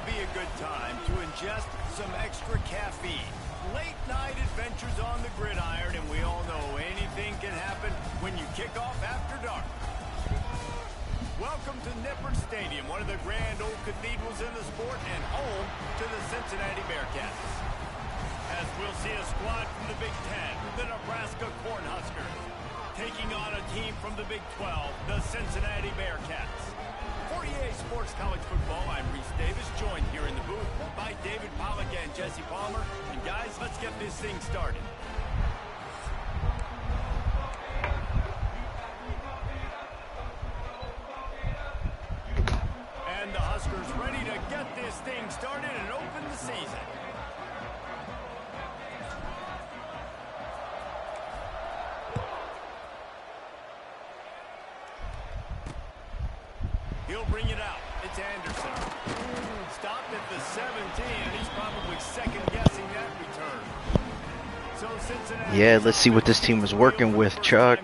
be a good time to ingest some extra caffeine. Late night adventures on the gridiron, and we all know anything can happen when you kick off after dark. Welcome to Nippert Stadium, one of the grand old cathedrals in the sport and home to the Cincinnati Bearcats. As we'll see a squad from the Big Ten, the Nebraska Cornhuskers, taking on a team from the Big 12, the Cincinnati Bearcats. For EA Sports College Football, I'm Reese Davis, joined here in the booth by David Pollock and Jesse Palmer. And guys, let's get this thing started. And the Huskers ready to get this thing started and open the season. He'll bring it out. It's Anderson. Stopped at the 17, and he's probably second-guessing that return. So Cincinnati. Yeah, let's see what this team was working with, Chuck.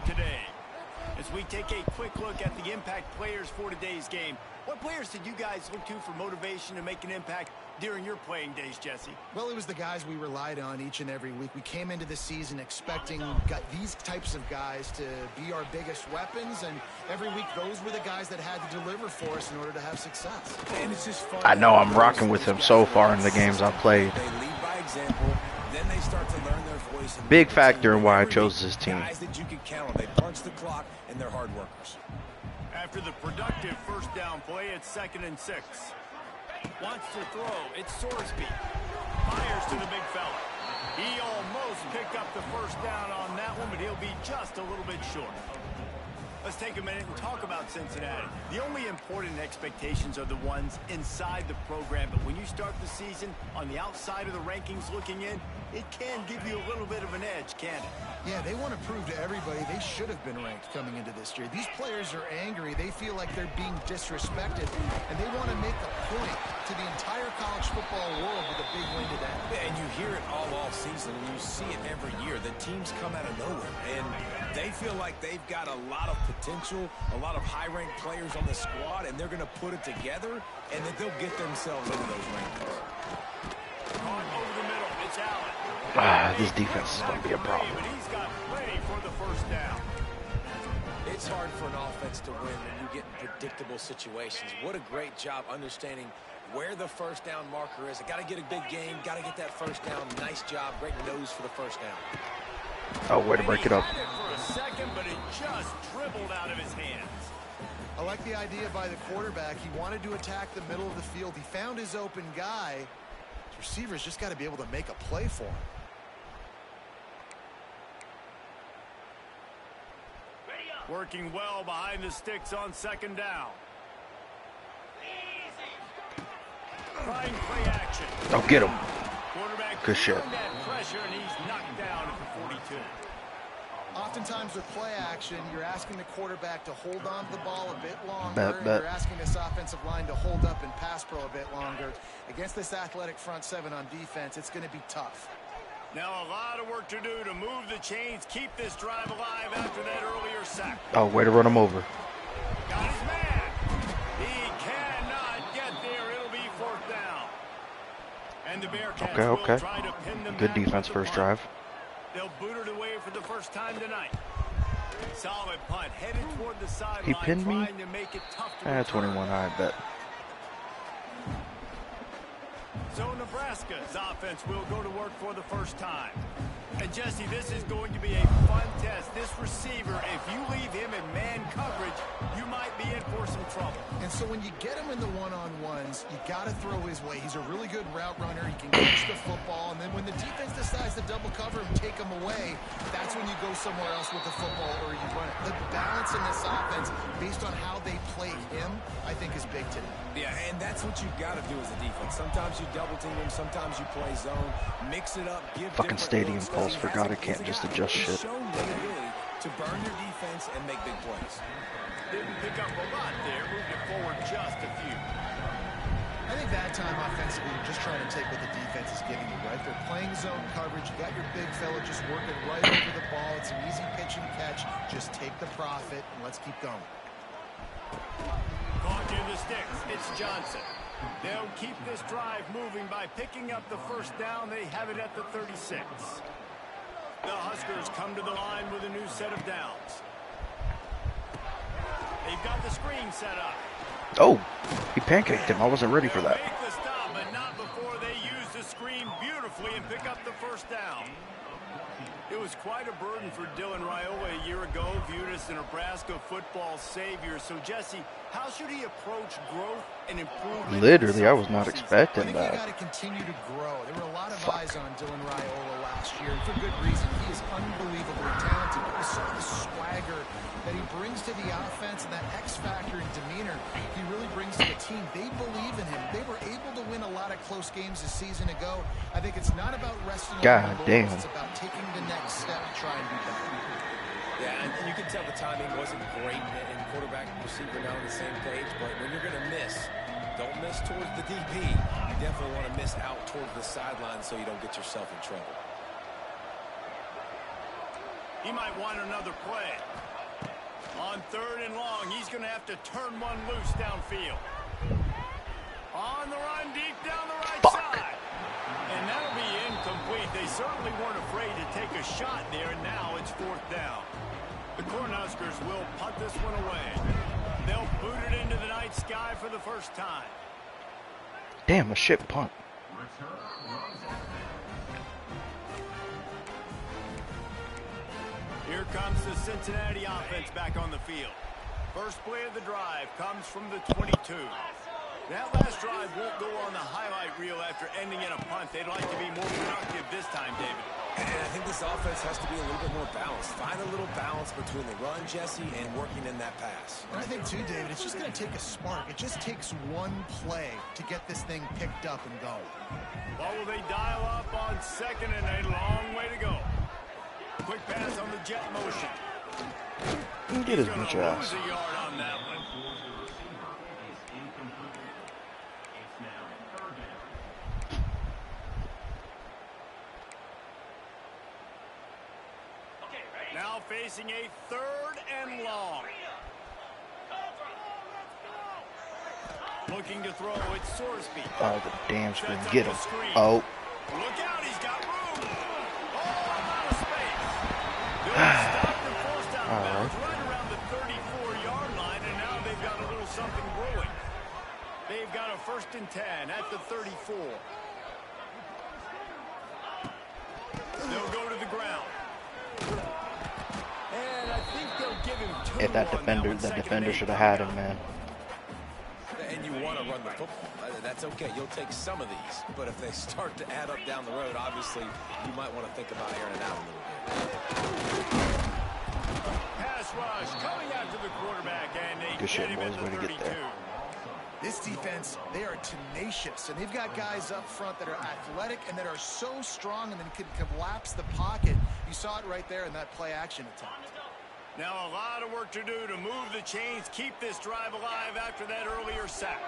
As we take a quick look at the impact players for today's game, what players did you guys look to for motivation to make an impact during your playing days, Jesse? Well, it was the guys we relied on each and every week. We came into the season expecting these types of guys to be our biggest weapons, and every week those were the guys that had to deliver for us in order to have success. And it's just fun. I know I'm rocking with him so far in the games I've played. They lead by example, then they start to learn their voice. Big factor in why I chose this team. Guys that you can count on. They punch the clock, and they're hard workers. After the productive first down play, it's 2nd and 6. Wants to throw. It's Sorsby. Fires to the big fella. He almost picked up the first down on that one, but he'll be just a little bit short. Let's take a minute and talk about Cincinnati. The only important expectations are the ones inside the program, but when you start the season on the outside of the rankings looking in, it can give you a little bit of an edge, can't it? Yeah, they want to prove to everybody they should have been ranked coming into this year. These players are angry. They feel like they're being disrespected, and they want to make a point to the entire college football world with a big win today. Yeah, and you hear it all season, and you see it every year. The teams come out of nowhere, and they feel like they've got a lot of potential, a lot of high-ranked players on the squad, and they're going to put it together, and that they'll get themselves into those rankings. Over the middle, it's Allen. This defense is going to be a problem. But he's got plenty for the first down. It's hard for an offense to win when you get in predictable situations. What a great job understanding where the first down marker is. I got to get a big game, got to get that first down. Nice job, great nose for the first down. Oh, way to break it up. He had it for a second, but it just dribbled out of his hands. I like the idea by the quarterback. He wanted to attack the middle of the field. He found his open guy. His receivers just got to be able to make a play for him. Working well behind the sticks on 2nd down. Trying play action. Oh, get him. Quarterback Good shit. that pressure, and he's knocked down at the 42. Oftentimes with play action, you're asking the quarterback to hold on to the ball a bit longer. Bet. You're asking this offensive line to hold up and pass pro a bit longer. Against this athletic front seven on defense, it's going to be tough. Now a lot of work to do to move the chains, keep this drive alive after that earlier sack. Oh, way to run him over. Got his man. He cannot get there. It'll be 4th down. And the Bearcats will try to pin them Good back defense with the first punt. drive. They'll boot it away for the first time tonight. Solid punt headed toward the sideline. He pinned me? Trying to make it tough to 21, I bet. So Nebraska's offense will go to work for the first time. And Jesse, this is going to be a fun test. This receiver, if you leave him in man coverage, you might be in for some trouble. And so when you get him in the one-on-ones, you got to throw his way. He's a really good route runner. He can catch the football. And then when the defense decides to double cover him, take him away, that's when you go somewhere else with the football or you run it. The balance in this offense, based on how they play him, I think is big today. Yeah, and that's what you got to do as a defense. Sometimes you double team him, sometimes you play zone, mix it up, give Fucking stadium looks, pulse forgot I can't just adjust shit. Show the ability to burn your defense and make big plays. Didn't pick up a lot there, moved it forward just a few. I think that time offensively, you're just trying to take what the defense is giving you, right? They're playing zone coverage. You got your big fella just working right over the ball. It's an easy pitch and catch. Just take the profit and let's keep going. Caught near the sticks. It's Johnson. They'll keep this drive moving by picking up the first down. They have it at the 36. The Huskers come to the line with a new set of downs. They've got the screen set up. Oh, he pancaked him. I wasn't ready for that. Make the stop, but not before they use the screen beautifully and pick up the first down. It was quite a burden for Dylan Raiola a year ago, viewed as the Nebraska football savior. So, Jesse, how should he approach growth and improvement? Literally, I was not expecting I think you that. got to continue to grow. There were a lot of eyes on Dylan Raiola last year, and for good reason. He is unbelievably talented. But we saw the swagger that he brings to the offense and that X factor and demeanor he really brings to the team. They believe in him. They were able to win a lot of close games a season ago. I think it's not about resting on God the damn. It's about taking the next step to try and be better. Yeah, and you can tell the timing wasn't great, and quarterback and receiver now on the same page, but when you're going to miss, don't miss towards the DB. You definitely want to miss out towards the sideline so you don't get yourself in trouble. He might want another play. On 3rd and long, he's going to have to turn one loose downfield. On the run, deep down the right side. And that'll be incomplete. They certainly weren't afraid to take a shot there, and now it's 4th down. The Cornhuskers will punt this one away. They'll boot it into the night sky for the first time. Damn, a shit punt. Here comes the Cincinnati offense back on the field. First play of the drive comes from the 22. That last drive won't go on the highlight reel after ending in a punt. They'd like to be more productive this time, David. And I think this offense has to be a little bit more balanced. Find a little balance between the run, Jesse, and working in that pass. And I think, too, David, it's just going to take a spark. It just takes one play to get this thing picked up and going. Well, will they dial up on 2nd and a long way to go? Quick pass on the jet motion. Get his He's bitch gonna ass. lose a yard on that one. Now facing a 3rd and long. Looking to throw, it's Sorsby. Oh, the damn screen. Get him. Oh. Look out, he's got room. Oh, I'm out of space. Good stop and force down the bounds right around the 34-yard line, and now they've got a little something brewing. They've got a 1st and 10 at the 34. They'll go to the ground. And I think they'll give him 2 If that on defender, one, that 2nd and defender 8. should have had him, man. And you want to run the football. That's okay. You'll take some of these. But if they start to add up down the road, obviously, you might want to think about airing it out a little bit. Pass rush coming after the quarterback, and they Good shit, get him boys. at the Way to 32. get there. This defense, they are tenacious, and they've got guys up front that are athletic and that are so strong and then can collapse the pocket. You saw it right there in that play-action attempt. Now a lot of work to do to move the chains, keep this drive alive after that earlier sack.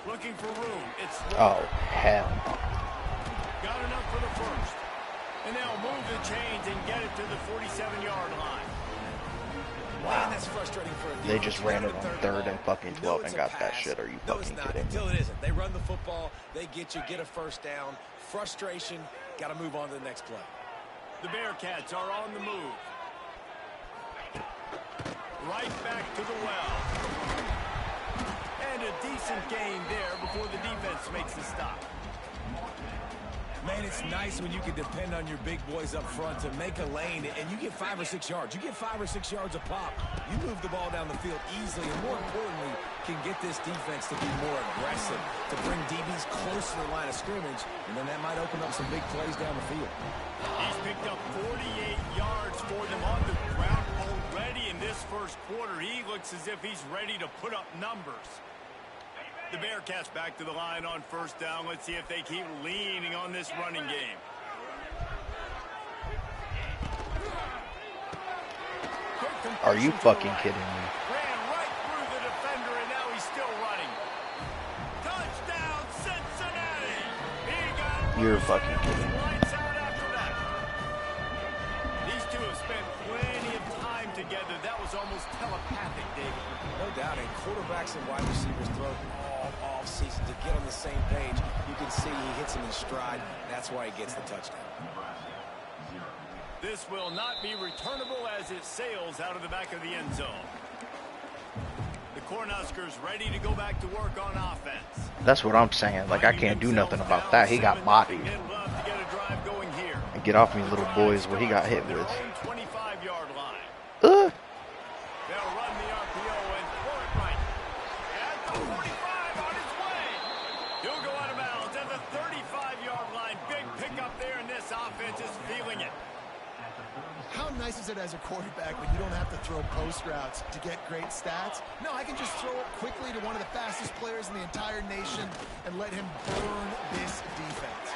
Looking for room. It's Oh, hell. got enough for the first. And they'll move the chains and get it to the 47-yard line. Man, that's frustrating for a defense. They just ran it on Third 3rd ball. and fucking You 12 know and it's a got that pass. shit. Are you No, it's fucking not kidding until me? it isn't. They run the football. They get you, get a first down. Frustration. Got to move on to the next play. The Bearcats are on the move. Right back to the well. And a decent gain there before the defense makes the stop. Man, it's nice when you can depend on your big boys up front to make a lane, and you get 5 or 6 yards. You get 5 or 6 yards a pop. You move the ball down the field easily, and more importantly, can get this defense to be more aggressive, to bring DBs close to the line of scrimmage, and then that might open up some big plays down the field. He's picked up 48 yards for them on the ground already in this first quarter. He looks as if he's ready to put up numbers. The Bearcats back to the line on first down. Let's see if they keep leaning on this running game. Are you fucking kidding me? Ran right through the defender, and now he's still running. Touchdown, Cincinnati! He got You're fucking kidding me. lights out after that. These two have spent plenty of time together, that was almost telepathic, David. No doubt, and quarterbacks and wide receivers throw all off-season to get on the same page. You can see he hits him in stride. That's why he gets the touchdown. This will not be returnable as it sails out of the back of the end zone. The Cornhuskers ready to go back to work on offense. That's what I'm saying. Like, I can't do nothing about that. He got bodied. And get off me, little boys, what he got hit with. 25-yard line. Uh. They'll run the RPO and throw it right. At the 45 on his way. He'll go out of bounds at the 35-yard line. Big pickup there, and this offense is feeling it. How nice is it as a quarterback when you don't have to throw post routes to get great stats? No, I can just throw it quickly to one of the fastest players in the entire nation and let him burn this defense.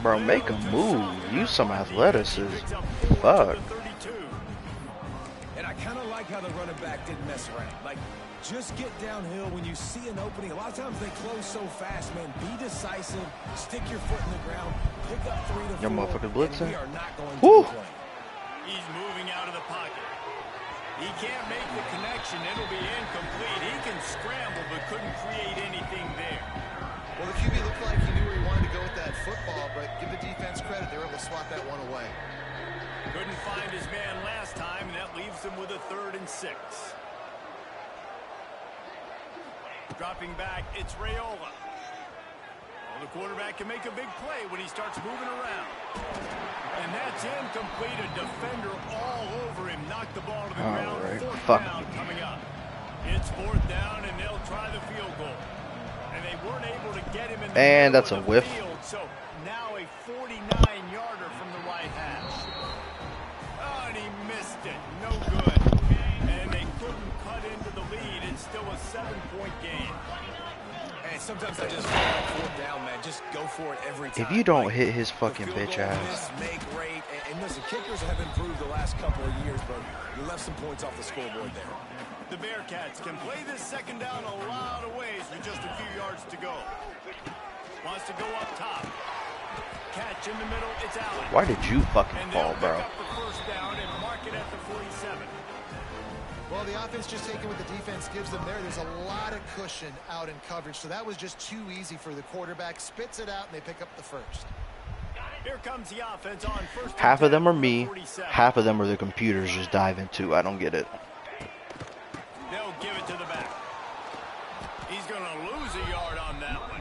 Bro, make a move. Use some athleticism. Fuck. And I kind of like how the running back didn't mess around. Like, just get downhill when you see an opening. A lot of times they close so fast, man. Be decisive. Stick your foot in the ground. Pick up 3 to 4. Your motherfucker blitzing. We are not going to complain. He's moving out of the pocket. He can't make the connection. It'll be incomplete. He can scramble, but couldn't create anything there. Well, the QB looked like he knew where he wanted to go with that football, but give the defense credit. They were able to swat that one away. Couldn't find his man last time, and that leaves him with a 3rd and 6. Dropping back, it's Raiola. Well, the quarterback can make a big play when he starts moving around. And that's incomplete. A defender all over him. Knocked the ball to the ground. Right. 4th down coming up. It's 4th down, and they'll try the field goal. And they weren't able to get him in the And that's a middle of the whiff. field, so now a 49-yarder from the right hash. Oh, and he missed it. No good. And they couldn't cut into the lead. It's still a 7-point game. And sometimes I just feel like 4th down, man. Just go for it every time. If you don't hit his fucking bitch ass. Miss, make rate. And listen, kickers have improved the last couple of years, but you left some points off the scoreboard there. The Bearcats can play this 2nd down a lot of ways with just a few yards to go. Wants to go up top. Catch in the middle. It's Allen. Why did you fucking And fall, they'll bro? pick up the 1st down and mark it at the 47. Well, the offense just taking what the defense gives them there. There's a lot of cushion out in coverage, so that was just too easy for the quarterback. Spits it out, and they pick up the 1st. Here comes the offense on 1st. Half of them are me. Half of them are the computers just dive into. I don't get it. They'll give it to the back. He's going to lose a yard on that one.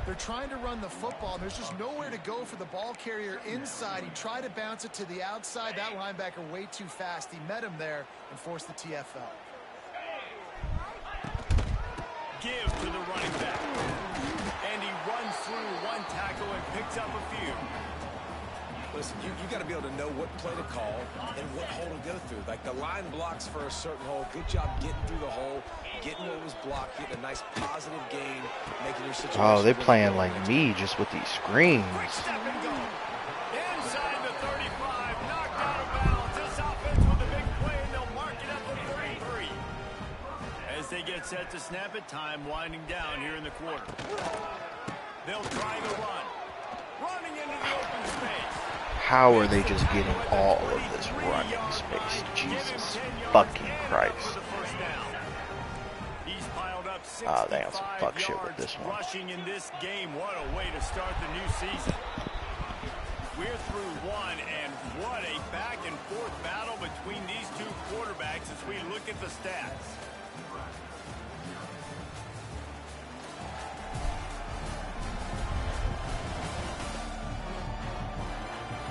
They're trying to run the football, and there's just nowhere to go for the ball carrier inside. He tried to bounce it to the outside. That linebacker way too fast. He met him there and forced the TFL. Give to the running back. And he runs through one tackle and picks up a few. Listen, you got to be able to know what play to call and what hole to go through. Like, the line blocks for a certain hole. Good job getting through the hole, getting what was blocked, getting a nice positive gain, making your situation. Oh, they're playing like me just with these screens. Quick step and go. Inside the 35, knocked out of bounds. This offense with a big play, and they'll mark it at the 33. As they get set to snap it, time winding down here in the quarter. They'll try the run. Running into the open space. How are they just getting all of this running space? Jesus fucking Christ. He's piled up they got some fuck shit with this one. rushing in this game. What a way to start the new season. We're through one, and what a back and forth battle between these two quarterbacks as we look at the stats.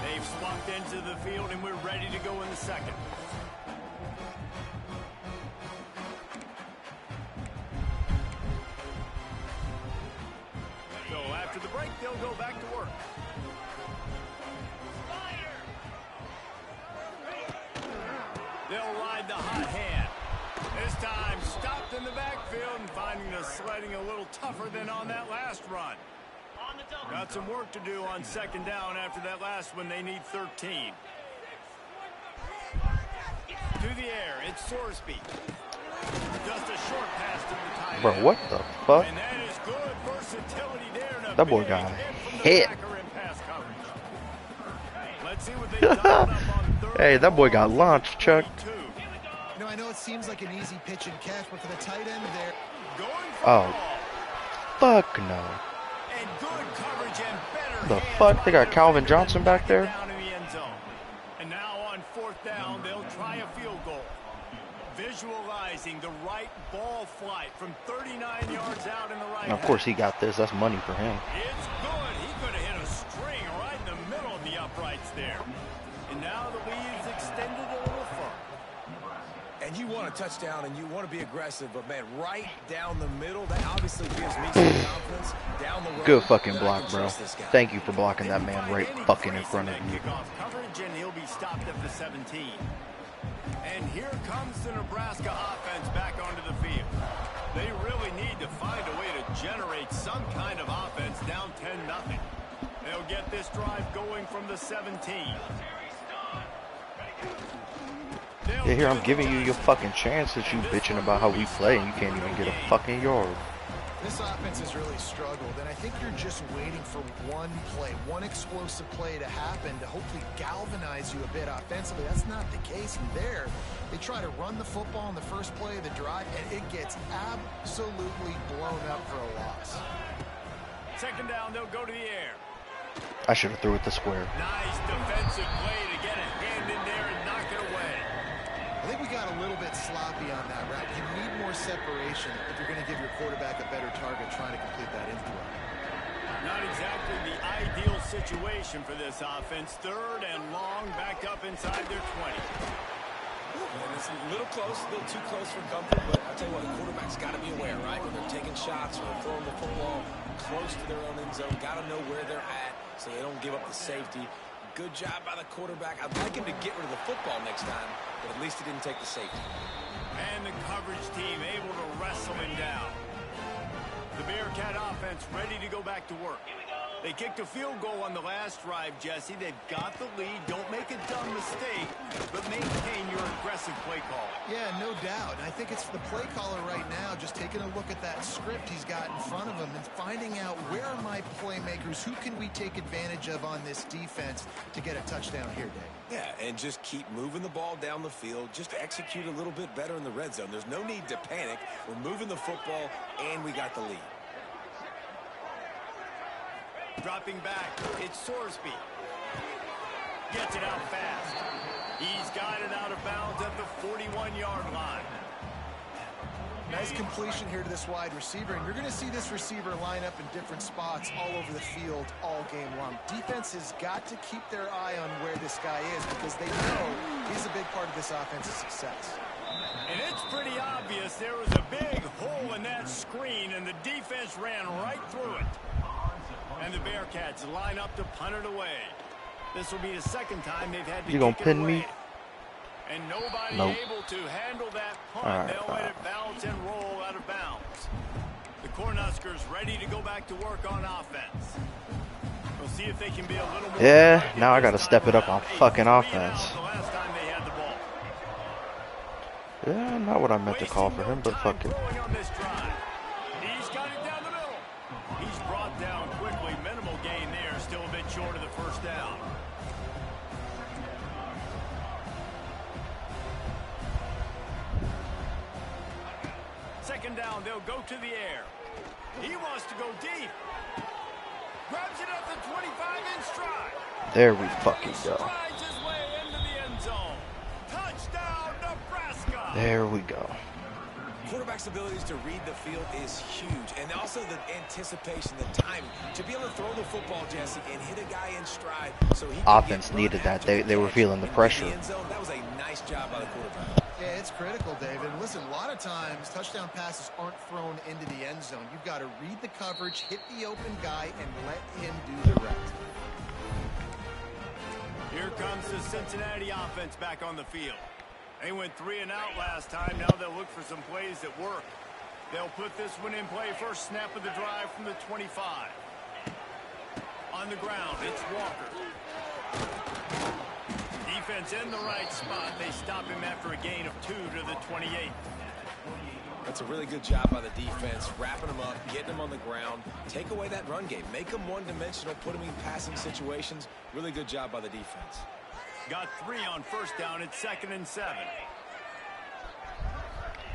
They've slumped into the field, and we're ready to go in the 2nd. So after the break, they'll go back to work. They'll ride the hot hand. This time stopped in the backfield and finding the sledding a little tougher than on that last run. Got some work to do on 2nd down after that last one. They need 13. To the air, it's Sorsby. Just a short pass to the tight end. Bro, what the fuck? And that is good versatility there. That boy got hit. Let's see what they've done up on Hey, that boy got launched, Chuck. You know, I know it seems like an easy pitch and catch, but for the tight end there. Oh, fuck no. And good coverage and better The hands fuck? They by got the Calvin defender Johnson to back knock it there? down in the end zone. And now on 4th down, they'll try a field goal. Visualizing the right ball flight from 39 yards out in the right. And of course he got this. That's money for him. It's good. He could have hit a string right in the middle of the uprights there. And now the lead's extended a little further. And you want a touchdown and you want to be aggressive, but man, right down the middle, that obviously gives me some confidence down the road. Good fucking that I block, can bro. trust this guy. Thank you for blocking that man right fucking in front of you. Kickoff coverage, and he'll be stopped at the 17. And here comes the Nebraska offense back onto the field. They really need to find a way to generate some kind of offense down 10-0. They'll get this drive going from the 17. Yeah, here I'm giving you your fucking chances. You bitching about how we play and you can't even get a fucking yard. This offense has really struggled, and I think you're just waiting for one play, one explosive play to happen to hopefully galvanize you a bit offensively. That's not the case. And there, they try to run the football in the first play of the drive, and it gets absolutely blown up for a loss. 2nd down, they'll go to the air. I should have threw it to square. Nice defensive play to get a hand in there and knock it away. I think we got a little bit sloppy on that route. You need more separation if you're going to give your quarterback a better target trying to complete that in throw. Not exactly the ideal situation for this offense. 3rd and long, back up inside their 20. And it's a little close, a little too close for comfort, but I'll tell you what, the quarterback's got to be aware, right? When they're taking shots or throwing the football close to their own end zone, got to know where they're at so they don't give up the safety. Good job by the quarterback. I'd like him to get rid of the football next time, but at least he didn't take the safety. And the coverage team able to wrestle him down. The Bearcat offense ready to go back to work. They kicked a field goal on the last drive, Jesse. They've got the lead. Don't make a dumb mistake, but maintain your aggressive play call. Yeah, no doubt. And I think it's the play caller right now just taking a look at that script he's got in front of him and finding out where are my playmakers, who can we take advantage of on this defense to get a touchdown here, Dave. Yeah, and just keep moving the ball down the field. Just execute a little bit better in the red zone. There's no need to panic. We're moving the football, and we got the lead. Dropping back, it's Sorsby. Gets it out fast. He's got it out of bounds at the 41-yard line. Nice completion here to this wide receiver, and you're going to see this receiver line up in different spots all over the field all game long. Defense has got to keep their eye on where this guy is because they know he's a big part of this offense's success. And it's pretty obvious there was a big hole in that screen, and the defense ran right through it. And the Bearcats line up to punt it away. This will be the 2nd time they've had to You gonna kick it pin away. me? And nobody Nope. able to handle that punt. All right, They'll let it bounce and roll out of bounds. The Cornhuskers ready to go back to work on offense. We'll see if they can be a little more. Yeah, now I got to step it up on fucking 3 and offense. out the last time they had the ball. Yeah, not what I meant to call for him, but fuck it. Throwing on this drive. He's got it down the middle. He's brought down quickly. Minimal gain there. Still a bit short of the 1st down. Second down, they'll go to the air. He wants to go deep. Grabs it at the 25-inch stride. There we fucking go. Strides his way into the end zone. Touchdown, Nebraska. There we go. Quarterback's abilities to read the field is huge, and also the anticipation, the timing. To be able to throw the football, Jesse, and hit a guy in stride so he Offense needed that. They were feeling the pressure. That was a nice job by the quarterback. Yeah, it's critical, David. Listen, a lot of times touchdown passes aren't thrown into the end zone. You've got to read the coverage, hit the open guy, and let him do the rest. Here comes the Cincinnati offense back on the field. They went 3 and out last time. Now they'll look for some plays that work. They'll put this one in play. First snap of the drive from the 25. On the ground, it's Walker. Defense in the right spot. They stop him after a gain of 2 to the 28. That's a really good job by the defense, wrapping them up, getting them on the ground. Take away that run game. Make them one-dimensional, put them in passing situations. Really good job by the defense. Got 3 on first down. It's 2nd and 7.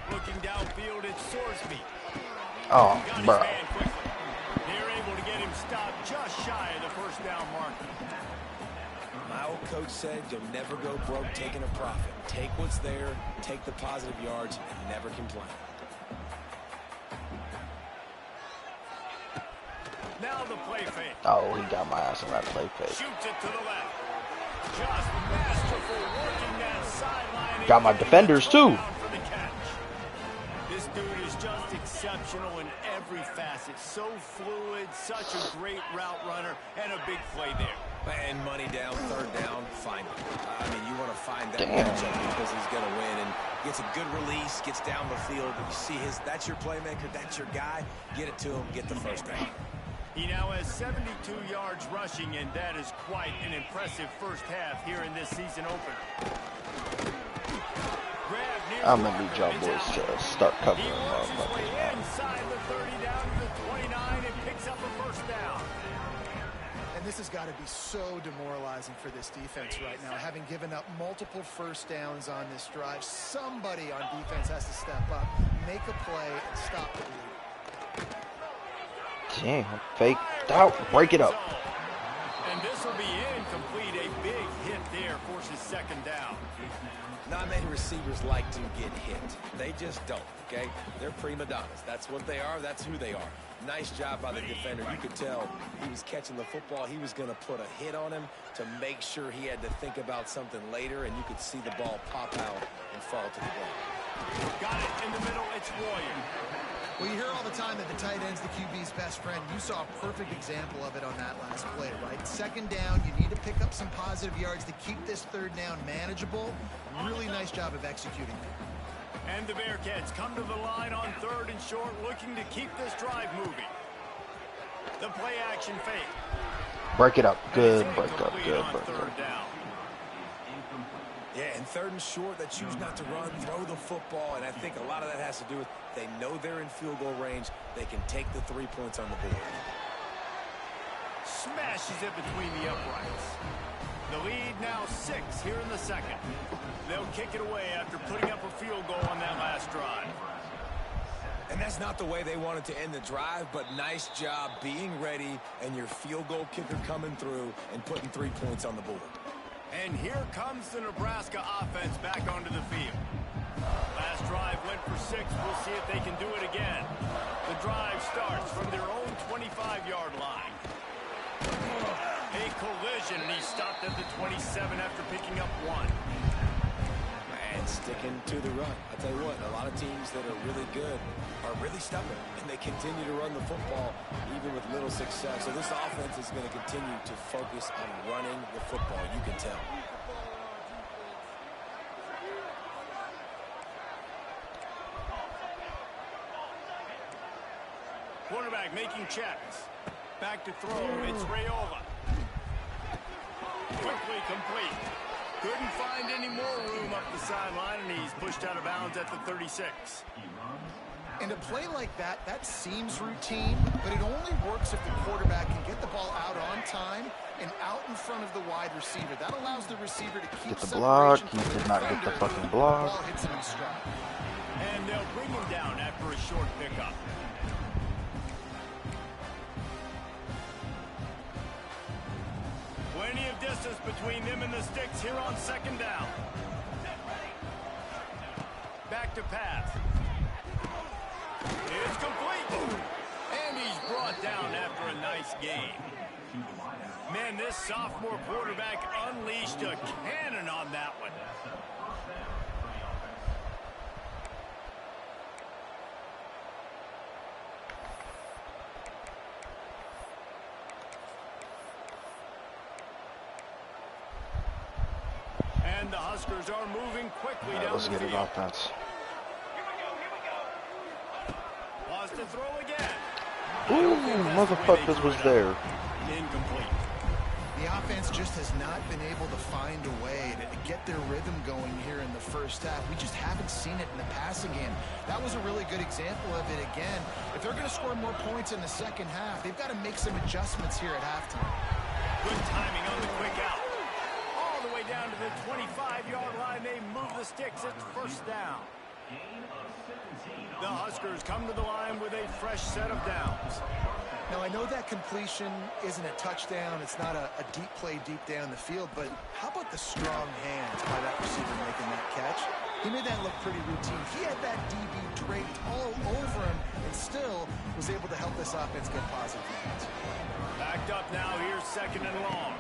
Looking downfield, it's Sorsby. Oh, bro. They're able to get him stopped just shy of the first down marker. My old coach said you'll never go broke taking a profit. Take what's there, take the positive yards, and never complain. Now the play fake. Oh, he got my ass on that play fake. Shoots it to the left. Just masterful working that sideline. Got my defenders too. This dude is just exceptional in every facet. So fluid, such a great route runner, and a big play there. And money down, 3rd down, find him. I mean, you want to find that matchup because he's going to win and gets a good release, gets down the field. You see that's your playmaker, that's your guy. Get it to him, get the first down. He now has 72 yards rushing, and that is quite an impressive first half here in this season opener. I'm gonna need y'all boys to start covering inside the 30 down to the 29 and picks up a first down. And this has got to be so demoralizing for this defense right now. Having given up multiple first downs on this drive, somebody on defense has to step up, make a play, and stop the lead. Damn, faked out, break it up. And this will be incomplete. A big hit there forces 2nd down. Not many receivers like to get hit. They just don't, okay? They're prima donnas. That's what they are. That's who they are. Nice job by the defender. You could tell he was catching the football. He was going to put a hit on him to make sure he had to think about something later, and you could see the ball pop out and fall to the ground. Got it in the middle. It's Royer. Well, you hear all the time that the tight end's the QB's best friend. You saw a perfect example of it on that last play, right? 2nd down, you need to pick up some positive yards to keep this 3rd down manageable. Really nice job of executing. And the Bearcats come to the line on 3rd and short, looking to keep this drive moving. The play action fake. Break it up. Good break up. Good break up. Yeah, and 3rd and short, they choose not to run, throw the football, and I think a lot of that has to do with they know they're in field goal range. They can take the 3 points on the board. Smashes it between the uprights. The lead now 6 here in the 2nd. They'll kick it away after putting up a field goal on that last drive. And that's not the way they wanted to end the drive, but nice job being ready and your field goal kicker coming through and putting 3 points on the board. And here comes the Nebraska offense back onto the field. Last drive went for 6. We'll see if they can do it again. The drive starts from their own 25-yard line. A collision, and he stopped at the 27 after picking up 1. And sticking to the run. I'll tell you what, a lot of teams that are really good are really stubborn, and they continue to run the football even with little success. So this offense is going to continue to focus on running the football, you can tell. Quarterback making checks. Back to throw. It's Rayola. Quickly complete. Couldn't find any more room up the sideline, and he's pushed out of bounds at the 36. And a play like that, that seems routine, but it only works if the quarterback can get the ball out on time and out in front of the wide receiver. That allows the receiver to keep get the block. He from did not get the fucking block. The ball hits him in stride. And they'll bring him down after a short pickup. Plenty of distance between them and the sticks here on 2nd down. Back to pass. It's complete. And he's brought down after a nice game. Man, this sophomore quarterback unleashed a cannon on that one. And the Huskers are moving quickly down Let's the get field. it offense. Wants to throw again. Ooh, motherfuckers was there. Incomplete. The offense just has not been able to find a way to get their rhythm going here in the first half. We just haven't seen it in the passing game. That was a really good example of it again. If they're going to score more points in the second half, they've got to make some adjustments here at halftime. Good timing on the quick out. All the way down down to the 25-yard line. They move the sticks. It's first down. The Huskers come to the line with a fresh set of downs. Now, I know that completion isn't a touchdown. It's not a deep play deep down the field, but how about the strong hands by that receiver making that catch? He made that look pretty routine. He had that DB draped all over him and still was able to help this offense get positive yards. Backed up now. Here's second and long.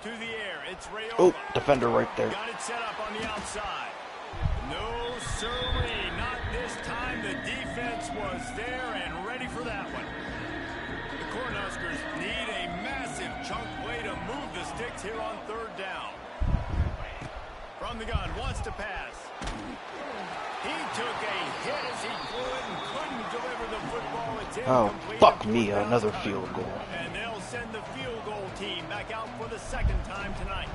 To the air. It's Rayola. Oh, defender right there. Got it set up on the outside. No, sirree. Not this time. The defense was there and ready for that one. The Cornhuskers need a massive chunk play to move the sticks here on third down. From the gun, wants to pass. He took a hit as he threw it and couldn't deliver the football. It's incomplete. Oh, fuck me, another field goal. And they'll send the field goal team back out for the second time tonight.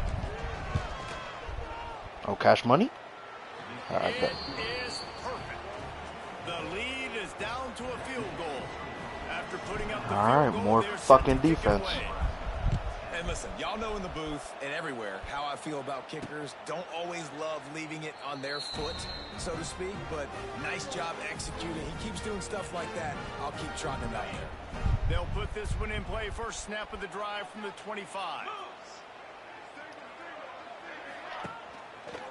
Oh, cash money? It is perfect. The lead is down to a field goal. After putting up the Alright, more fucking defense. And listen, y'all know in the booth and everywhere how I feel about kickers. Don't always love leaving it on their foot, so to speak, but nice job executing. He keeps doing stuff like that. I'll keep trotting him out there. They'll put this one in play. First snap of the drive from the 25.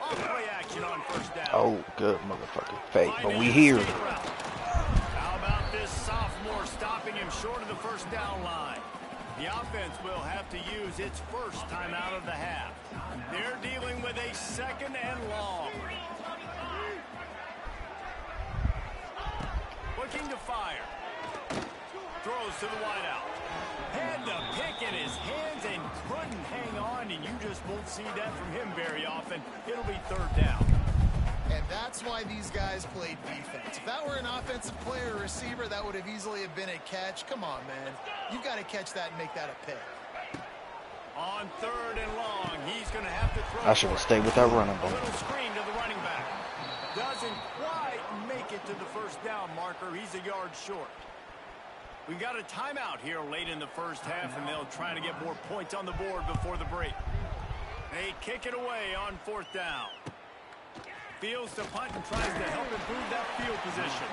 Play action on first down. Oh, good motherfucking fake. But we here. How about this sophomore stopping him short of the first down line? The offense will have to use its first time out of the half. They're dealing with a second and long. Looking to fire. Throws to the wideout. Had the pick in his hands and couldn't hang on, and you just won't see that from him very often. It'll be third down. And that's why these guys played defense. If that were an offensive player or receiver, that would have easily have been a catch. Come on, man. You've got to catch that and make that a pick. On third and long, he's going to have to throw. I should have stayed with that running A back. little screen to the running back. Doesn't quite make it to the first down marker. He's a yard short. We got a timeout here late in the first half, and they'll try to get more points on the board before the break. They kick it away on fourth down. Fields to punt and tries to help improve that field position.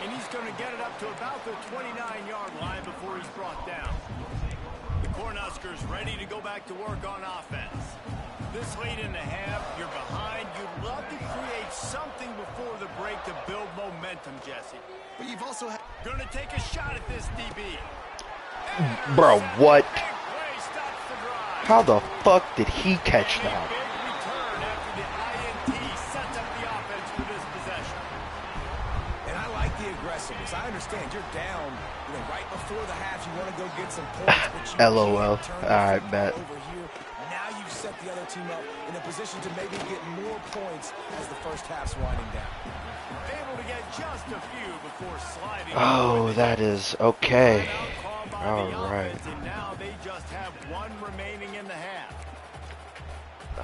And he's going to get it up to about the 29-yard line before he's brought down. The Cornhuskers ready to go back to work on offense. This late in the half, you're behind. You'd love to create something before the break to build momentum, Jesse. But you've also Going to take a shot at this DB. Bro, what? Big play stops the drive. How the fuck did he catch that? Big return after the INT sets up the offense for this possession. And I like the aggressiveness. I understand you're down, right before the half. You want to go get some points, but you LOL. can't turn the Alright, football bet. over here. Now you've set the other team up in a position to maybe get more points as the first half's winding down. Able to get just a few before sliding. Oh, that is okay. All right. And now they just have one remaining in the half.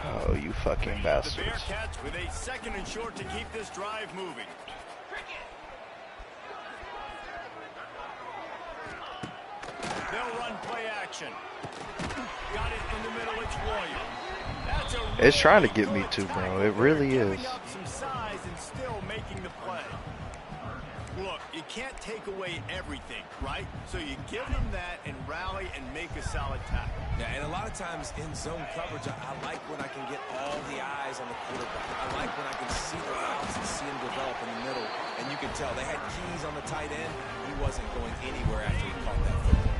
Oh, you fucking The bastards. Bearcats with a second and short to keep this drive moving. They'll run play action. Got it in the middle. It's Royal. That's a It's trying to really get me good too, bro. tackle. It really They're is. giving up some size and still making the play. Look, you can't take away everything, right? So you give them that and rally and make a solid tackle. Yeah, and a lot of times in zone coverage, I like when I can get all the eyes on the quarterback. I like when I can see the routes and see him develop in the middle. And you can tell they had keys on the tight end. He wasn't going anywhere after he caught that football.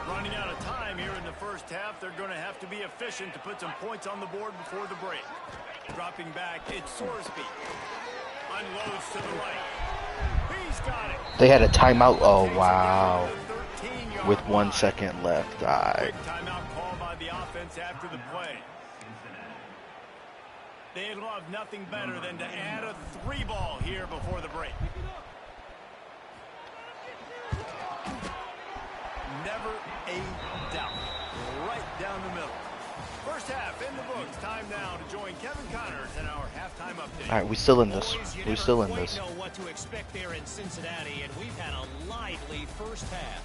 Running out of time here in the first half. They're going to have to be efficient to put some points on the board before the break. Dropping back, it's Sorsby. Unloads to the right. He's got it. They had a timeout. Oh, wow. With 1 second left. Alright. Timeout called by the offense after the play. They'd love nothing better than to add a 3-ball here before the break. Never a doubt. Right down the middle. First half in the books. Time now to join Kevin Connors in our halftime update. Alright, we still in this. We still in this. Know what to expect there in Cincinnati, and we've had a lively first half.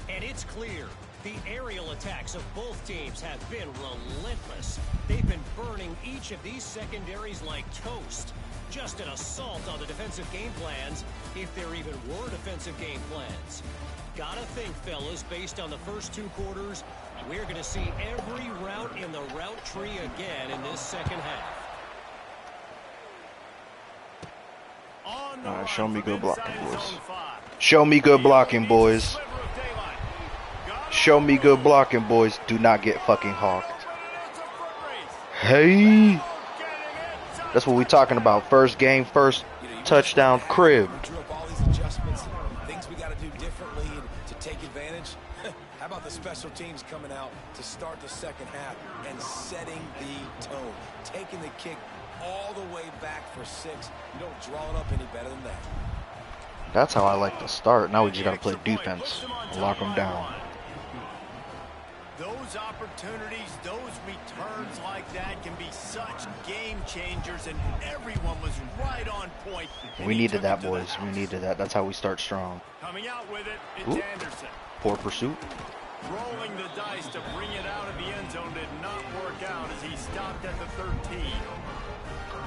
And it's clear The aerial attacks of both teams have been relentless. They've been burning each of these secondaries like toast. Just an assault on the defensive game plans, if there even were defensive game plans. Gotta think, fellas, based on the first 2 quarters, we're going to see every route in the route tree again in this second half. All right, show me good blocking, boys. Show me good blocking, boys. Show me good blocking, boys. Do not get fucking hawked. Hey. That's what we talking about. First game, first touchdown, crib. We drew up all these adjustments, things we got to do differently to take advantage. How about the special teams coming out to start the second half and setting the tone, taking the kick all the way back for 6. You don't draw it up any better than that. That's how I like to start. Now we just got to play defense. Lock them down. Those opportunities, those returns like that can be such game changers, and everyone was right on point. We needed that, boys. We needed that. That's how we start strong. Coming out with it, it's Anderson. Poor pursuit. Rolling the dice to bring it out of the end zone did not work out as he stopped at the 13.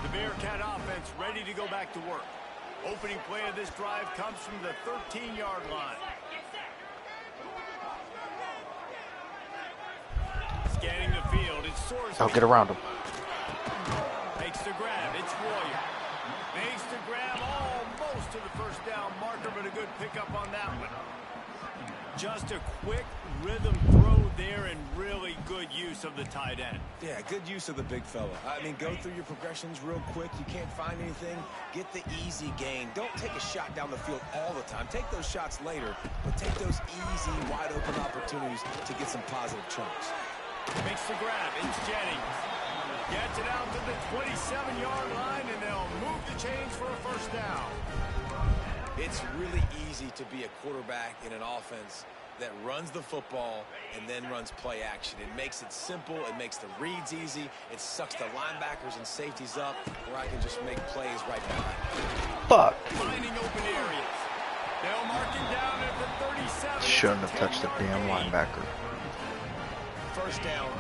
The Bearcat offense ready to go back to work. Opening play of this drive comes from the 13-yard line. Scanning the field, it's Sorsby. I'll get around him. Makes the grab, it's Warrior. Makes the grab almost to the first down marker, but a good pickup on that one. Just a quick rhythm throw there and really good use of the tight end. Yeah, good use of the big fella. I mean, go through your progressions real quick. You can't find anything. Get the easy gain. Don't take a shot down the field all the time. Take those shots later, but take those easy, wide open opportunities to get some positive chunks. Makes the grab. It's Jennings. Gets it out to the 27-yard line, and they'll move the chains for a first down. It's really easy to be a quarterback in an offense that runs the football and then runs play action. It makes it simple. It makes the reads easy. It sucks the linebackers and safeties up where I can just make plays right behind. Fuck. Finding open areas. They'll mark him down at the 37. Shouldn't have touched the damn linebacker. First down,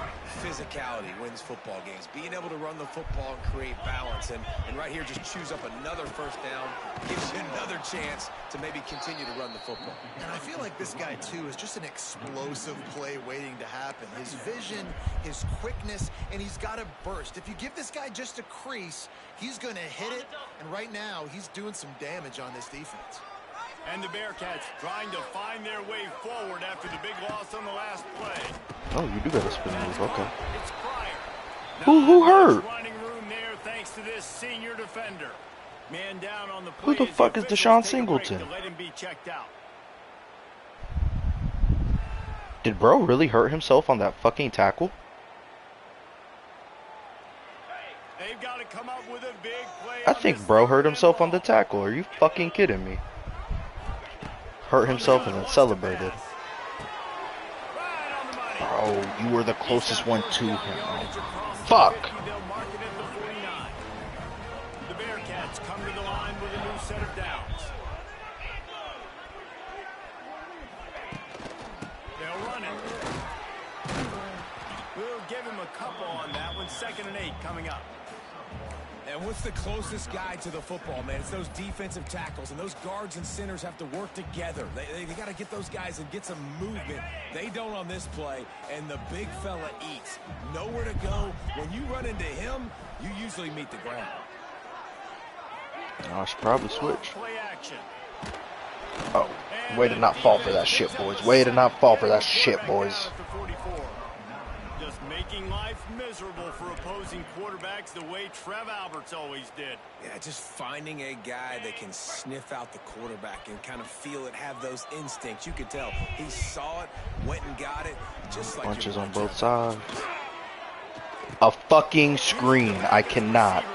physicality wins football games. Being able to run the football and create balance. And right here, just choose up another first down. Gives you another chance to maybe continue to run the football. And I feel like this guy, too, is just an explosive play waiting to happen. His vision, his quickness, and he's got a burst. If you give this guy just a crease, he's going to hit it. And right now, he's doing some damage on this defense. And the Bearcats trying to find their way forward after the big loss on the last play. Oh, you do got a spin move. Okay. It's Pryor. Who hurt? Running room there thanks to this senior defender. Man down on the Who the fuck is Deshaun Singleton? Let him be checked out. Did bro really hurt himself on that fucking tackle? They've got to come up with a big play. I think bro hurt himself on the tackle. Are you fucking kidding me? Hurt himself and then celebrated. Bro, you were the closest one to him. Fuck. The Bearcats come to the line with a new set of downs. They'll run it. We'll give him a couple on that one. 2nd and 8 coming up. And what's the closest guy to the football, man? It's those defensive tackles, and those guards and centers have to work together. They got to get those guys and get some movement. They don't on this play, and the big fella eats. Nowhere to go. When you run into him, you usually meet the ground. I should probably switch. Play action. Oh, way to not fall for that shit, boys. Way to not fall for that shit, boys. Just making life miserable for opposing quarterbacks the way Trev Alberts always did. Yeah, just finding a guy that can sniff out the quarterback and kind of feel it, have those instincts. You could tell he saw it, went and got it, just like punches on both sides. A fucking screen. I cannot.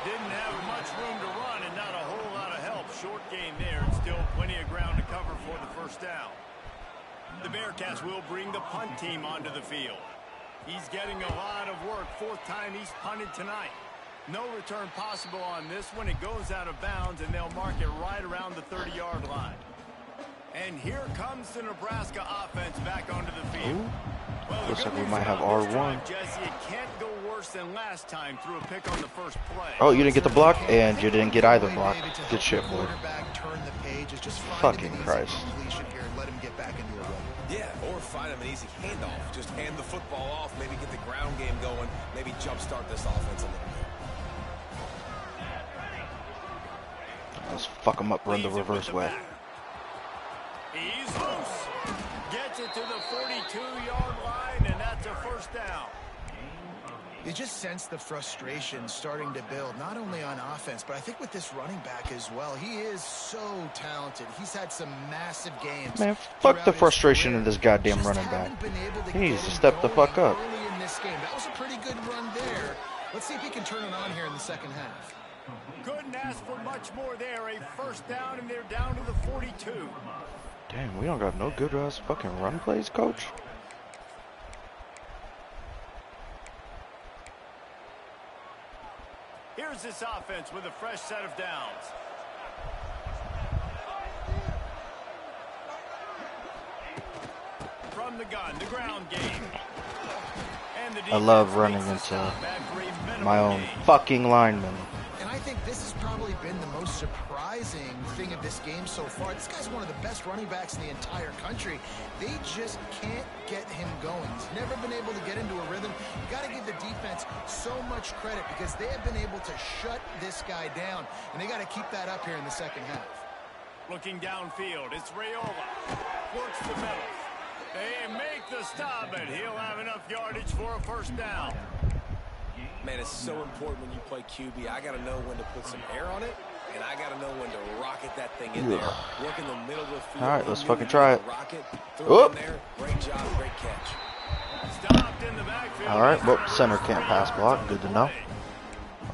Didn't have much room to run and not a whole lot of help. Short game there. Still plenty of ground to cover for the first down. The Bearcats will bring the punt team onto the field. He's getting a lot of work. 4th time he's punted tonight. No return possible on this one. It goes out of bounds, and they'll mark it right around the 30-yard line. And here comes the Nebraska offense back onto the field. Ooh. Well, Looks like we might have R1. Jesse, it can't go worse than last time through a pick on the first play. Oh, you didn't get the block, and you didn't get either block. Good shit, boy. Fucking Christ. Let him get back into a run. Yeah, or find him an easy handoff. Just hand the football off, maybe get the ground game going, maybe jumpstart this offense a little bit. Let's fuck him up, run the reverse way. He's loose. Gets it to the 42-yard line, and that's a first down. You just sense the frustration starting to build, not only on offense, but I think with this running back as well. He is so talented. He's had some massive games. Man, fuck the frustration in this goddamn running back. He needs to step the fuck up. In this game. That was a pretty good run there. Let's see if he can turn it on here in the second half. Couldn't ask for much more there. A first down, and they're down to the 42. Damn, we don't got no good ass fucking run plays, coach. Here's this offense with a fresh set of downs. From the gun, the ground game. And the I love running into my own fucking lineman. And I think this has probably been the most surprising thing of this game so far. This guy's one of the best running backs in the entire country. They just can't get him going. He's never been able to get into a rhythm. You got to give the defense so much credit because they have been able to shut this guy down, and they got to keep that up here in the second half. Looking downfield, it's Raiola. Works the middle. They make the stop, and he'll have enough yardage for a first down. Man, it's so important when you play QB. I got to know when to put some air on it, and I got to know when to rocket that thing in there. Work in the middle of the field. All right, let's fucking try it. Rocket, throw it in there. Great job, great catch. Stopped in the backfield. All right, well, center can't pass block. Good to know.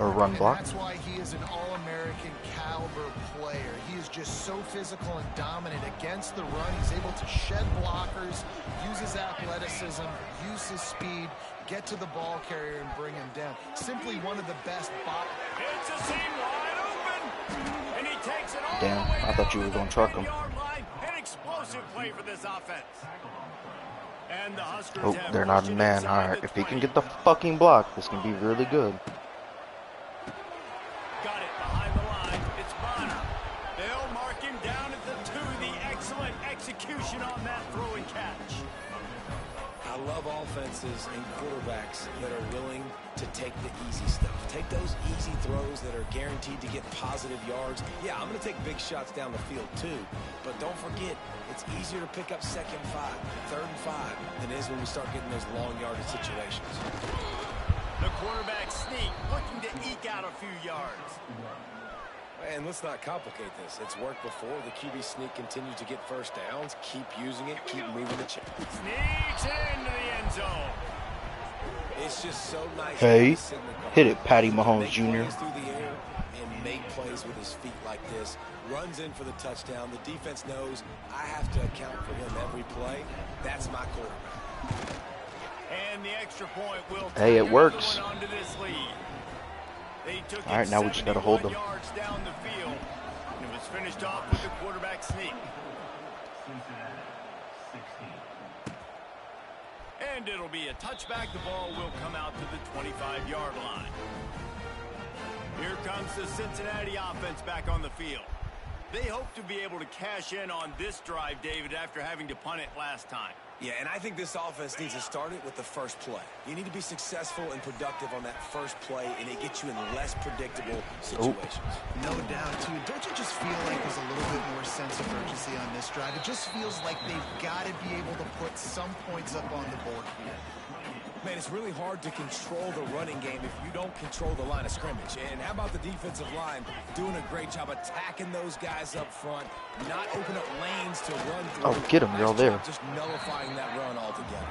Or run block. That's why he is an All-American caliber player. He is just so physical and dominant against the run. He's able to shed blockers, use his athleticism, use his speed, get to the ball carrier and bring him down. Simply one of the best. It's a seam wide open, and he takes it all Damn, the way I thought you were down gonna truck him. An explosive play for this offense. And the Huskers Oh, have they're not pushed in it man. inside Alright, the if he can 20. get the fucking block, this can be really good. Got it behind the line. It's Bonner. They'll mark him down at the 2. The excellent execution on that throw and catch. I love offenses and quarterbacks that are willing to take the easy stuff. Take those easy throws that are guaranteed to get positive yards. Yeah, I'm going to take big shots down the field too, but don't forget, it's easier to pick up 2nd and 5, 3rd and 5 than it is when we start getting those long yardage situations. The quarterback sneak, looking to eke out a few yards. And let's not complicate this. It's worked before. The QB sneak continues to get first downs. Keep using it. Keep moving the chain. Sneaks into the end zone. It's just so nice. Hey, hit it, Patty Mahomes Jr. Through the air and make plays with his feet like this. Runs in for the touchdown. The defense knows I have to account for him every play. That's my quarterback. And the extra point will Hey, it works. onto this lead. They took All right, now we just gotta hold them. yards down the field, and it was finished off with the quarterback sneak. And it'll be a touchback. The ball will come out to the 25-yard line. Here comes the Cincinnati offense back on the field. They hope to be able to cash in on this drive, David, after having to punt it last time. Yeah, and I think this offense needs to start it with the first play. You need to be successful and productive on that first play, and it gets you in less predictable situations. No doubt, too. Don't you just feel like there's a little bit more sense of urgency on this drive? It just feels like they've got to be able to put some points up on the board here. Man, it's really hard to control the running game if you don't control the line of scrimmage. And how about the defensive line doing a great job attacking those guys up front, not open up lanes to run through. Oh, get him, you're all there. Just nullifying that run altogether.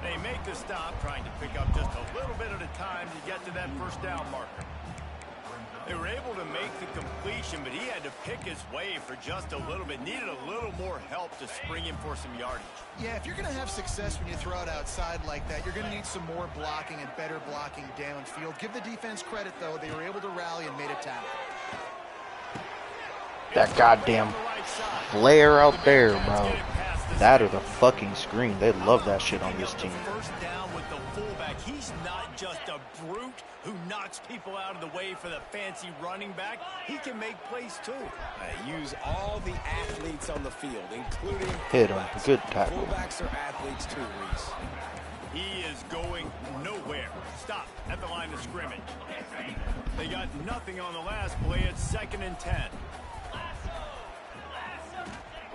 They make the stop, trying to pick up just a little bit at a time to get to that first down marker. They were able to make the completion, but he had to pick his way for just a little bit. Needed a little more help to spring him for some yardage. Yeah, if you're going to have success when you throw it outside like that, you're going to need some more blocking and better blocking downfield. Give the defense credit, though. They were able to rally and made a tackle. That goddamn flare out there, bro. That or the fucking screen. They love that shit on this team. First down with the fullback. He's not just a brute who knocks people out of the way for the fancy running back. He can make plays too. Use all the athletes on the field, including hit him. fullbacks. Good tackle. Fullbacks are athletes too, Reese. He is going nowhere. Stop at the line of scrimmage. They got nothing on the last play. It's 2nd and 10.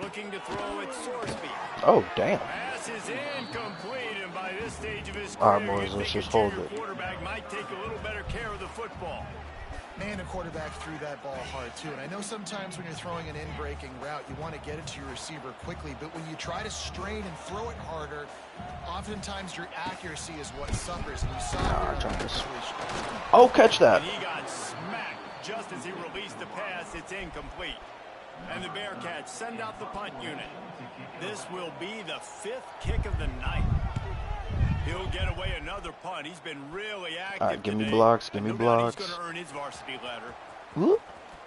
Looking to throw at Sorsby. Oh, damn. Pass is incomplete, and by this stage of his All right, career, boys, let's just your hold it. quarterback might take a little better care of the football. Man, the quarterback threw that ball hard, too. And I know sometimes when you're throwing an in-breaking route, you want to get it to your receiver quickly. But when you try to strain and throw it harder, oftentimes your accuracy is what suffers. And you saw it on the situation. Oh, catch that. And he got smacked just as he released the pass. It's incomplete. And the Bearcats send out the punt unit. This will be the 5th kick of the night. He'll get away another punt. He's been really active. All right, give me today. blocks, give me blocks. He's going to earn his varsity ladder. Whoop.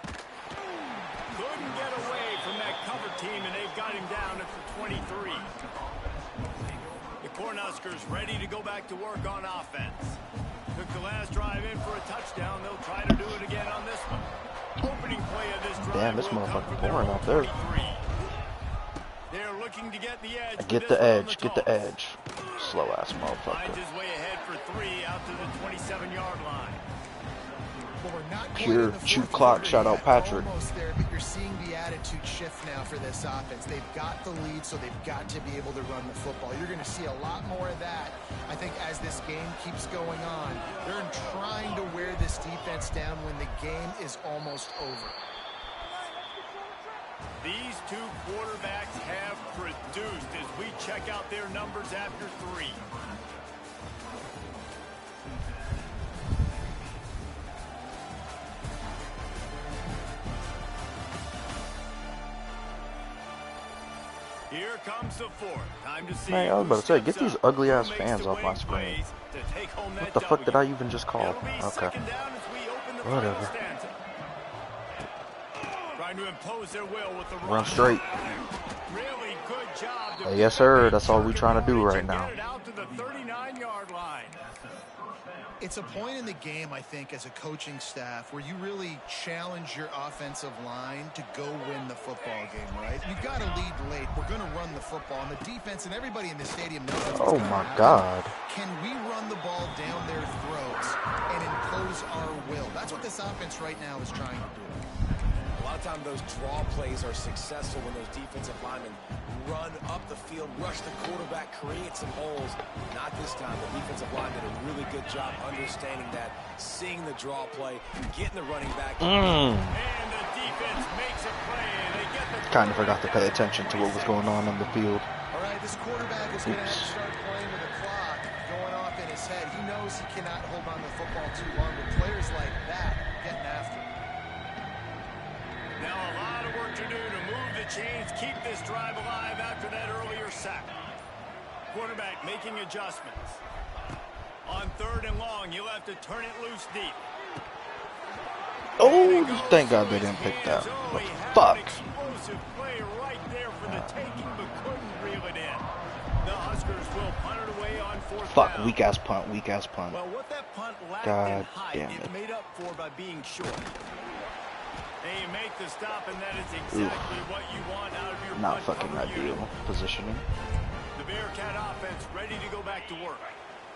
Couldn't get away from that cover team, and they've got him down at the 23. The Cornhuskers ready to go back to work on offense. Took the last drive in for a touchdown. They'll try to do it again on this one. Opening play of this drive. Damn, this motherfucker pouring out there. They're looking to get the edge. Get the edge, get the edge. Slow ass motherfucker. Finds his way ahead for 3 out to the 27-yard line. Well, we're not Pure quite in the chew fourth clock. quarter Shout out yet. Patrick. Almost there, but you're seeing the attitude shift now for this offense. They've got the lead, so they've got to be able to run the football. You're going to see a lot more of that, I think, as this game keeps going on. They're trying to wear this defense down when the game is almost over. These two quarterbacks have produced as we check out their numbers after 3. Here comes the 4th. Time to see. Man, I was about to say, get these ugly ass fans off my screen. What the fuck did I even just call? Okay. Whatever. Trying to impose their will with the Run straight. Really good job. Hey, yes, sir. That's all we trying to do right now. Get it out to the 39-yard line. It's a point in the game, I think, as a coaching staff where you really challenge your offensive line to go win the football game, right? You've got to lead late. We're going to run the football. And the defense and everybody in the stadium knows what's Oh, going my on. God. Can we run the ball down their throats and impose our will? That's what this offense right now is trying to do. A lot of times those draw plays are successful when those defensive linemen run up the field, rush the quarterback, create some holes. Not this time. The defensive line did a really good job understanding that, seeing the draw play, getting the running back. And the defense makes a play, and they get the Kind of forgot to pay attention to what was going on the field. All right, this quarterback is going to have to start playing with the clock going off in his head. He knows he cannot hold on to the football too long, but players like that getting after him. Now a lot of work to do to move the chains, keep this drive alive after that earlier sack. Quarterback making adjustments. On 3rd and long, he'll have to turn it loose deep. Oh, thank God they didn't pick that. What the fuck? Explosive play right there for the taking, but couldn't reel it in. The Huskers will punt it away on 4th Fuck, down. weak ass punt, weak ass punt. Well, what that punt lacked God in height, damn it. made up for by being short. They make the stop, and that is exactly what you want out of your Not punt fucking cover ideal unit. positioning. The Bearcat offense ready to go back to work.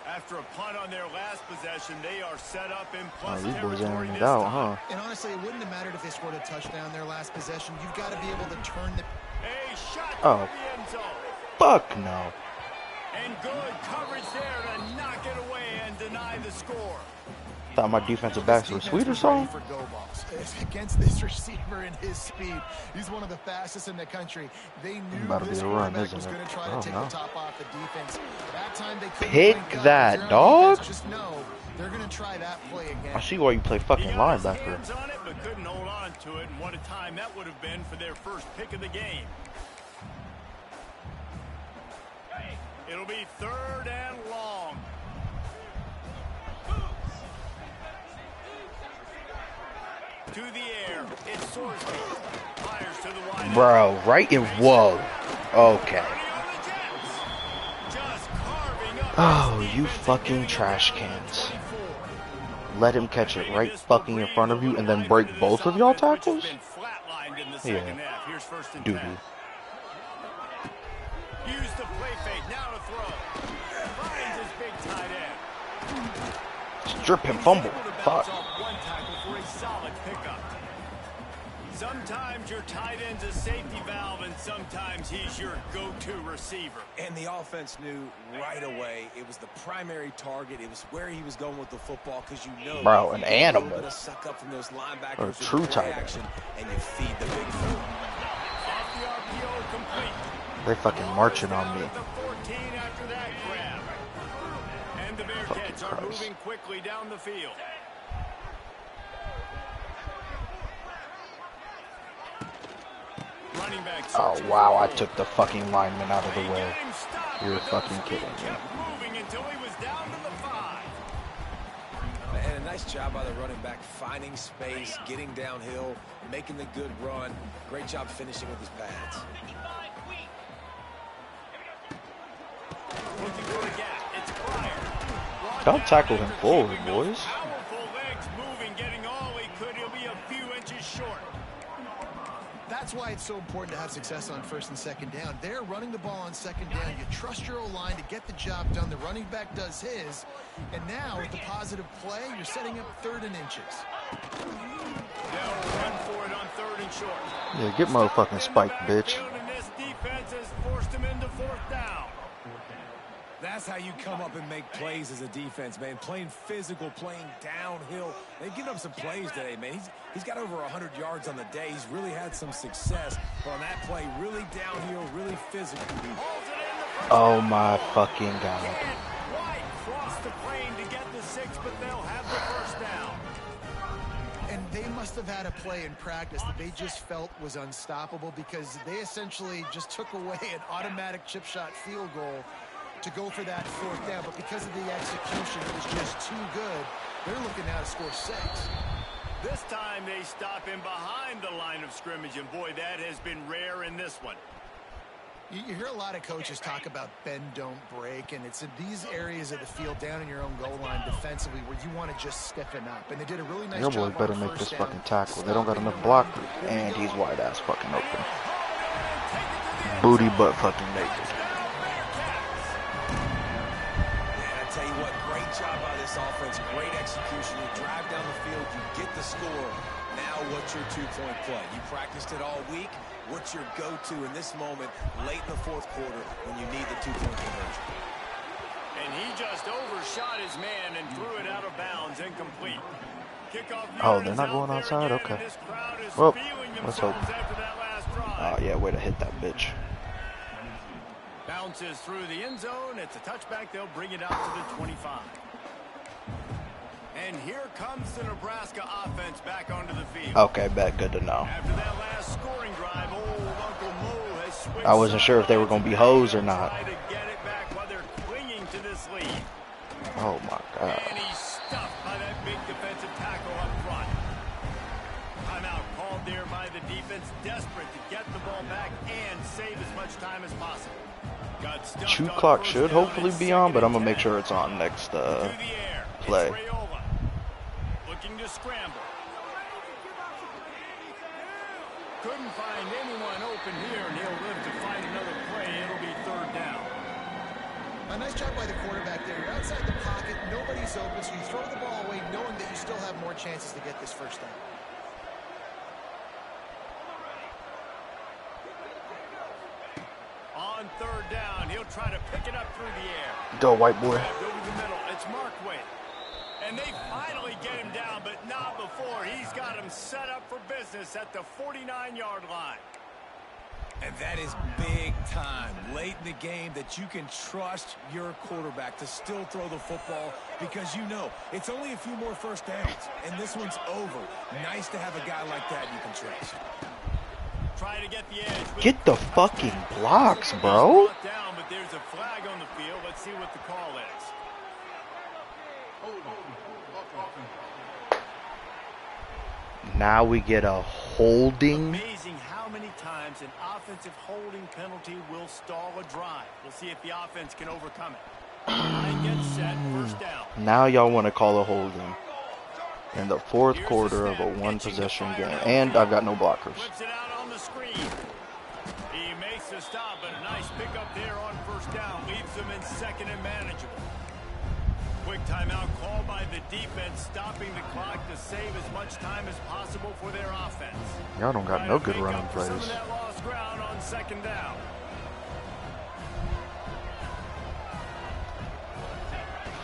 After a punt on their last possession, they are set up in plus These boys territory airing this it out, time. huh? And honestly, it wouldn't have mattered if they scored a touchdown their last possession. You've got to be able to turn the... A shot Oh. to the end zone. Fuck no. And good coverage there to knock it away and deny the score. Thought my defensive backs were sweet or something? For go balls. Against this receiver and his speed, he's one of the fastest in the country. They knew About to be this a run, quarterback isn't was it? going to try Oh, to take no. the top off the defense. That time they couldn't Pick link up. that, They're on dog. defense. Just know they're going to try that play again. I see why you play fucking He got his linebacker. hands on it, but couldn't hold on to it. And what a time that would have been for their first pick of the game. It'll be 3rd and long. To the air. It's Sorsby. Fires to the wide. Bro, right in. Whoa. Okay. Oh, you fucking trash cans. Let him catch it right fucking in front of you and then break both of y'all tackles? Yeah. Dude. Use the play fake. Now to throw. Finds his big tight end. Strip him, fumble. Fuck. One tackle for a solid pickup. Sometimes your tight end's a safety valve, and sometimes he's your go-to receiver. And the offense knew right away it was the primary target. It was where he was going with the football, because you know, bro, an animal. To suck up from those linebackers, or a true tight end. And you feed the big food. Off the RPO complete. They fucking marching on me. The 14 after that grab. And the Bearcats are moving quickly down the field. Running back. Oh wow, I took the fucking lineman out of the way. You're fucking kidding me. Moving until he was down to the 5. And a nice job by the running back, finding space, getting downhill, making the good run. Great job finishing with his pads. Looking for a gap. It's Pryor. Don't tackle him forward, boys. Powerful legs moving, getting all he could. He'll be a few inches short. That's why it's so important to have success on first and second down. They're running the ball on second down. You trust your O-line to get the job done. The running back does his. And now, with the positive play, you're setting up 3rd and inches. They'll run for it on 3rd and short. Yeah, get motherfucking spiked, bitch. And this defense has forced him into 4th down. That's how you come up and make plays as a defense, man. Playing physical, playing downhill. They've given up some plays today, man. He's got over 100 yards on the day. He's really had some success. But on that play, really downhill, really physical. Oh my fucking god. White crossed the plane to get the 6, but they'll have the 1st down. And they must have had a play in practice that they just felt was unstoppable, because they essentially just took away an automatic chip shot field goal to go for that 4th down. But because of the execution, it was just too good. They're looking now to score 6. This time they stop him behind the line of scrimmage, and boy, that has been rare in this one. You hear a lot of coaches talk about bend, don't break, and it's in these areas of the field down in your own goal line defensively where you want to just stiffen up. And they did a really nice job. Your boy better make this fucking tackle. They don't got enough blockers, and he's wide ass fucking open. Booty butt fucking naked. Job by this offense, great execution. You drive down the field, you get the score. Now what's your 2-point play? You practiced it all week. What's your go-to in this moment late in the 4th quarter when you need the 2-point conversion? And he just overshot his man and threw it out of bounds, incomplete. Kickoff. Oh, they're not going outside? Okay. Well, let's hope. Oh yeah, way to hit that bitch. Bounces through the end zone. It's a touchback. They'll bring it out to the 25. And here comes the Nebraska offense back onto the field. Okay, bet. Good to know. After that last scoring drive, old Uncle Mo has switched. I wasn't sure if they were going to be hoes or not. Try to get it back while they're clinging to this lead. Oh my god. And he's stuffed by that big defensive tackle up front. Timeout called there by the defense, desperate to get the ball back and save as much time as possible. Shoot clock should hopefully be on, but I'm gonna make sure it's on next play. Looking to scramble. Couldn't find anyone open here, and he'll live to find another play. It'll be 3rd down. A nice job by the quarterback there. You're outside the pocket, nobody's open, so you throw the ball away knowing that you still have more chances to get this 1st down. On 3rd down, he'll try to pick it up through the air. Go, white boy. Over the middle, it's Markway. And they finally get him down, but not before. He's got him set up for business at the 49-yard line. And that is big time late in the game that you can trust your quarterback to still throw the football, because you know it's only a few more 1st downs, and this one's over. Nice to have a guy like that you can trust. Try to get the edge. Get the fucking blocks, bro. Down, but there's a flag on the field. Let's see what the call is. Now we get a holding. Amazing how many times an offensive holding penalty will stall a drive. We'll see if the offense can overcome it. Line gets set, first down. Now y'all want to call a holding in the fourth quarter of a one-possession game, and I've got no blockers. Flips it out on the screen. He makes the stop, but a nice pickup there on first down. Leaves them in second and manageable. Quick timeout called by the defense, stopping the clock to save as much time as possible for their offense. Y'all don't got no good running Some of plays. that lost ground on second down.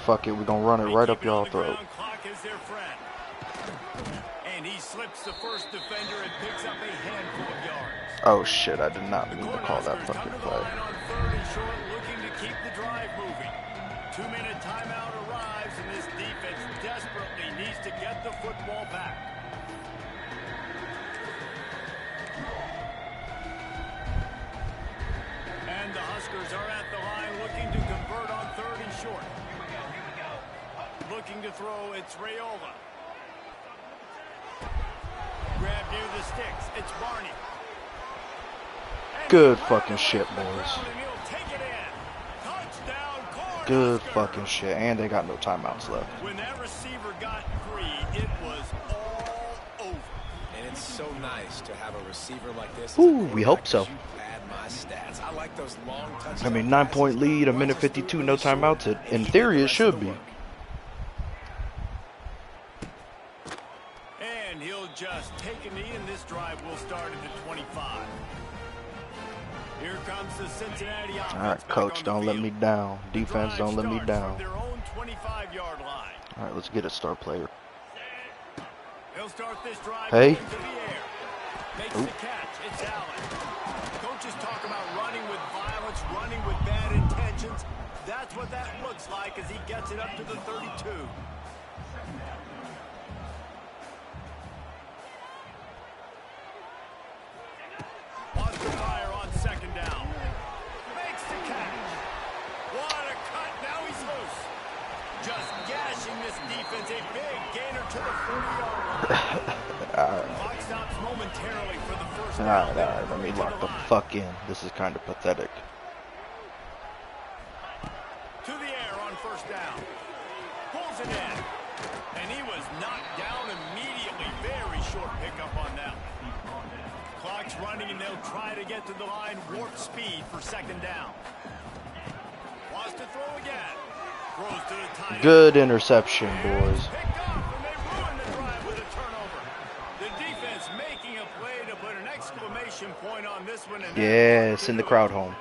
Fuck it, we're gonna run it right up y'all throat. Clock is their friend. And he slips the first defender and picks up a handful of yards. Oh shit, I did not mean to call that fucking play. On third and short, looking to keep the drive moving. 2-minute timeout arrives, and this defense desperately needs to get the football back. And the Huskers are at the line looking to convert on third and short. Looking to throw, it's Raiola. Grab near the sticks, it's Barney. And Good fucking shit, boys. Good fucking shit. And they got no timeouts left. When that receiver got free, it was all over. And it's so nice to have a receiver like this. Ooh, we hope so. I like those long I mean, 9-point lead, a minute 52, no timeouts. In theory, it should be. And he'll just take a knee, and this drive will start at the 25. Here comes the Cincinnati offense. All right, coach, don't let me down. Defense, don't let me down. Their own 25-yard line. All right, let's get a star player. He'll start this drive Hey. into the air. Makes the catch. It's Allen. Coaches talk about running with violence, running with bad intentions. That's what that looks like as he gets it up to the 32. Wants to fire on second down. Makes the catch. What a cut. Now he's loose. Just gashing this defense. A big gainer to the 40-yard line. Clock stops momentarily for the first down. All right, let me lock the fuck in. This is kind of pathetic. To the air on first down. Pulls it in. And he was knocked down immediately. Very short pickup on that. Clock's running, and they'll try to get to the line. Warp speed for second down. Wants to throw again. Throws to the tight end. Good interception, boys. Picked up, and they ruin the drive with a turnover. The defense making a play to put an exclamation point on this one. And Yeah, send the crowd home.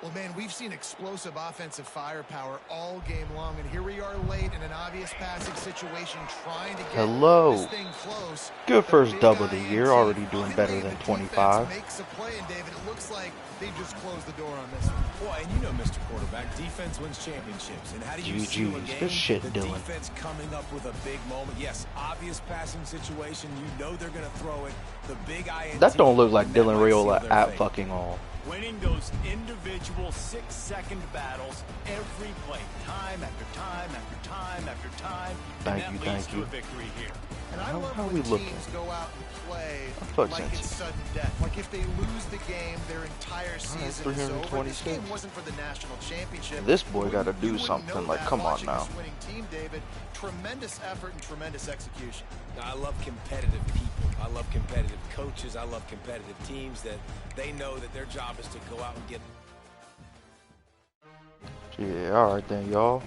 Well, man, we've seen explosive offensive firepower all game long, and here we are late in an obvious passing situation trying to get this thing close. Good first dub of the year, already doing better than 25. Makes a play, and David, it looks like they just closed the door on this one. Boy, and you know, Mr. Quarterback, defense wins championships. And how do you seal a GG's. game? Good shit, the Dylan. defense coming up with a big moment. Yes, obvious passing situation. You know they're going to throw it. The big INT. That don't look like and that Dylan might seal Raiola their at fate. fucking all. Winning those individual 6-second battles every play, time after time after time after time. Thank and you, that leads thank to you. a victory here. And I How love we when looking? teams go out and play fuck like Cincy. it's sudden death. Like if they lose the game, their entire season is over. This 326. game wasn't for the national championship. This boy got to You do wouldn't something. know Like, that come on watching now. this winning team, David. Tremendous effort and tremendous execution. I love competitive people. I love competitive coaches. I love competitive teams that they know that their job is to go out and get. Yeah, all right then, y'all.